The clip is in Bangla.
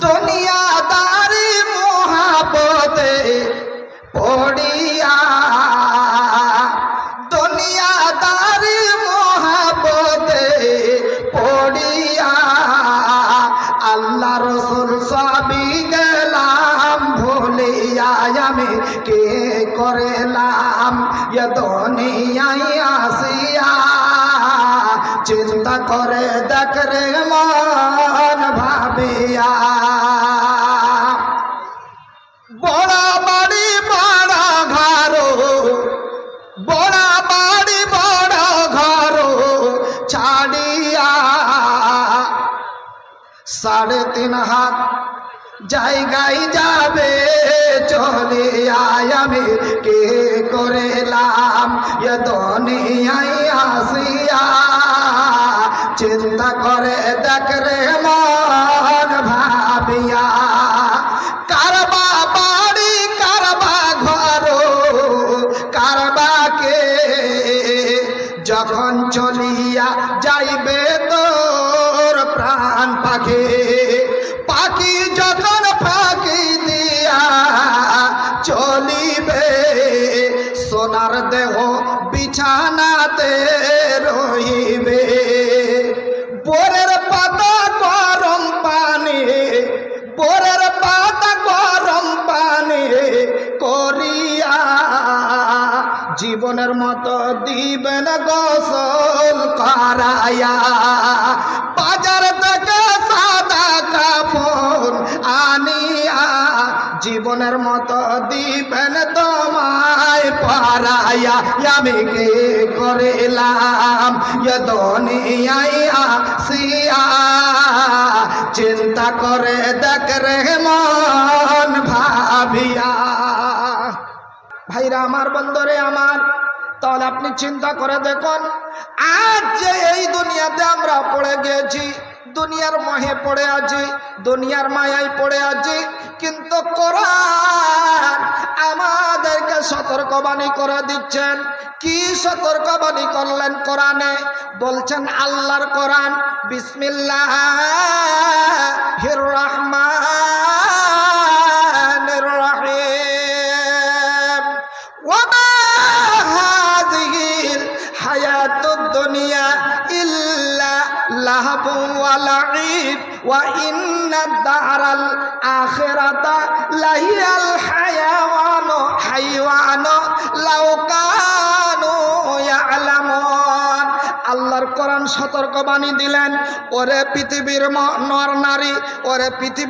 দুনিয়াদারি মোহাবতে পড়িয়া, দুনিয়াদারি মোহাবতে পড়িয়া আল্লাহ রসুল সবই গেলাম ভুলিয়া, আমি কে করেলাম এ দুনিয়ায় আসিয়া। চিন্তা করে দেখ রে মন ভাবিয়া, বড় বাড়ি বড় ঘর, বড় বাড়ি বড় ঘর ছাড়িয়া 3.5 হাত জায়গায় যাবে চলিয়া, আমি কে করেলাম এ দুনিয়ায় আসিয়া। চিন্তা করে দেখ রে মন ভাবিয়া, কারবা বাড়ি কারবা ঘর কারবাকে যখন চলিয়া যাইবে তোর প্রাণ পাখি, পাখি যখন ফাঁকি দিয়া চলিবে সোনার দেহ বিছানাতে রহিবে। বোরের পাতা গরম পানি, বোরের পাতা গরম পানি করিয়া জীবনের মতো দিবেন গোসল করাইয়া। বাজার থেকে সাদা কাপড় আনিয়া জীবনের মতো দিবেন তোমায় পরাইয়া, আমি কে করিলাম এ দুনিয়ায় আসিয়া। চিন্তা করে দেখ রে মন ভাবিয়া। ভাইরা আমার, বন্ধুরে আমার, তাহলে আপনি চিন্তা করে দেখুন, আজ যে এই দুনিয়াতে আমরা পড়ে গিয়েছি, দুনিয়ার মোহে পড়ে আছি, দুনিয়ার মায়ায় পড়ে আছি, কিন্তু কোরআন আমাদেরকে সতর্কবাণী করে দিচ্ছেন। কি সতর্কবাণী করলেন কোরআনে? বলছেন আল্লাহর কোরআন, বিসমিল্লাহির রহমানির রহিম, ওয়া হাযিহিল হায়াতুদ দুনিয়া ইল্লা লাহবু ওয়া লাইব ওয়া ইন্নাদ দারাল আখিরাতা লাহিয়াল হায়াওয়ানু লাউ কানু ইয়ালামুন। আল্লাহর কোরআন সতর্কবাণী দিলেন, ওরে পৃথিবীর নর নারী, ওরে পৃথিবী